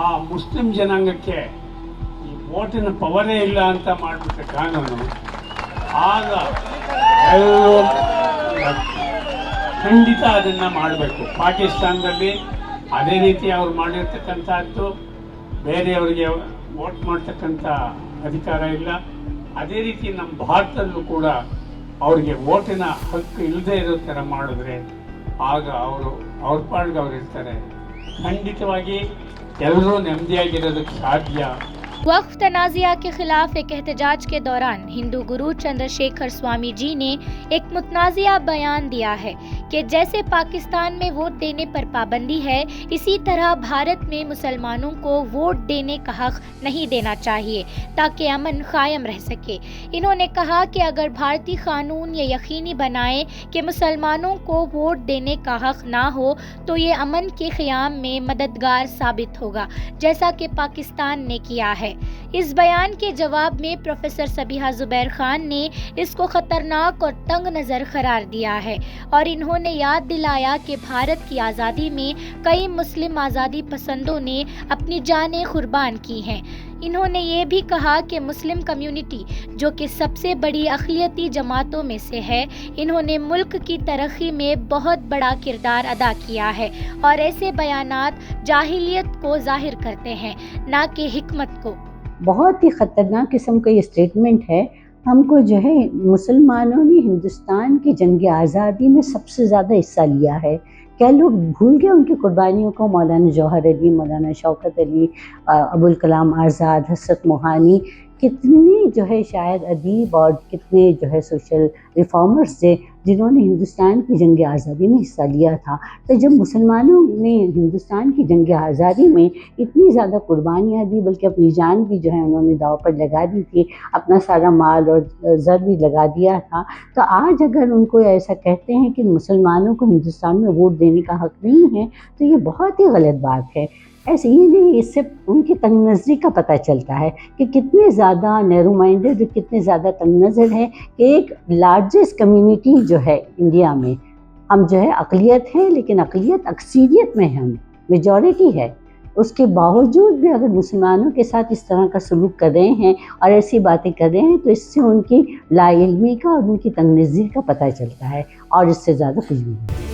ಆ ಮುಸ್ಲಿಂ ಜನಾಂಗಕ್ಕೆ ಈ ವೋಟಿನ ಪವರೇ ಇಲ್ಲ ಅಂತ ಮಾಡಿಬಿಟ್ರೆ ಕಾನೂನು, ಆಗ ಎಲ್ಲರೂ ಖಂಡಿತ ಅದನ್ನು ಮಾಡಬೇಕು. ಪಾಕಿಸ್ತಾನದಲ್ಲಿ ಅದೇ ರೀತಿ ಅವ್ರು ಮಾಡಿರ್ತಕ್ಕಂಥದ್ದು, ಬೇರೆಯವರಿಗೆ ವೋಟ್ ಮಾಡ್ತಕ್ಕಂಥ ಅಧಿಕಾರ ಇಲ್ಲ. ಅದೇ ರೀತಿ ನಮ್ಮ ಭಾರತದಲ್ಲೂ ಕೂಡ ಅವ್ರಿಗೆ ವೋಟಿನ ಹಕ್ಕು ಇಲ್ಲದೆ ಇರೋ ಥರ ಮಾಡಿದ್ರೆ ಆಗ ಅವ್ರ ಪಾಡ್ಗೆ ಅವ್ರು ಇರ್ತಾರೆ. ಖಂಡಿತವಾಗಿ ಎಲ್ಲರೂ ನೆಮ್ಮದಿಯಾಗಿರೋದಕ್ಕೆ ಸಾಧ್ಯ. वक्फ तनाज़िया के खिलाफ एक एहतजाज के दौरान हिंदू गुरु चंद्रशेखर स्वामी जी ने एक मुतनाज़िया बयान दिया है कि जैसे पाकिस्तान में वोट देने पर पाबंदी है, इसी तरह भारत में मुसलमानों को वोट देने का हक नहीं देना चाहिए ताकि अमन कायम रह सके। इन्होंने कहा कि अगर भारतीय कानून ये यकीनी बनाए कि मुसलमानों को वोट देने का हक ना हो तो ये अमन के क़याम में मददगार साबित होगा, जैसा कि पाकिस्तान ने किया है। इस बयान के जवाब में प्रोफेसर सबीहा जुबैर खान ने इसको खतरनाक और तंग नज़र करार दिया है और इन्होंने याद दिलाया कि भारत की आज़ादी में कई मुस्लिम आज़ादी पसंदों ने अपनी जानें कुर्बान की हैं। इन्होंने ये भी कहा कि मुस्लिम कम्युनिटी जो कि सबसे बड़ी अक़लियती जमातों में से है, इन्होंने मुल्क की तरक्की में बहुत बड़ा किरदार अदा किया है और ऐसे बयानात जाहिलियत को ज़ाहिर करते हैं, ना कि हिकमत को। बहुत ही ख़तरनाक किस्म का ये स्टेटमेंट है। हमको जो है मुसलमानों ने हिंदुस्तान की जंग आज़ादी में सबसे ज़्यादा हिस्सा लिया है। क्या लोग भूल गए उनकी कुर्बानियों को? मौलाना जौहर अली, मौलाना शौकत अली, अबुल कलाम आज़ाद, हसरत मोहानी, कितने जो है शायद अदीब और कितने जो है सोशल रिफॉर्मर्स थे जिन्होंने हिंदुस्तान की जंग आज़ादी में हिस्सा लिया था। तो जब मुसलमानों ने हिंदुस्तान की जंग आज़ादी में इतनी ज़्यादा कुर्बानियाँ दी, बल्कि अपनी जान भी जो है उन्होंने दाव पर लगा दी थी, अपना सारा माल और ज़र भी लगा दिया था, तो आज अगर उनको ऐसा कहते हैं कि मुसलमानों को हिंदुस्तान में वोट देने का हक़ नहीं है, तो ये बहुत ही गलत बात है। ऐसे ही नहीं, इससे उनकी तंग नज़री का पता चलता है कि कितने ज़्यादा नैरो माइंडेड, कितने ज़्यादा तंग नज़र है कि एक लार्जेस्ट कम्युनिटी जो है इंडिया में, हम जो है अक़लियत हैं, लेकिन अक़लियत अक्सरियत में हम मेजॉरिटी है, उसके बावजूद भी अगर मुसलमानों के साथ इस तरह का सलूक कर रहे हैं और ऐसी बातें कर रहे हैं, तो इससे उनकी लाइल्मी का और उनकी तंग नज़री का पता चलता है, और इससे ज़्यादा कुछ भी नहीं।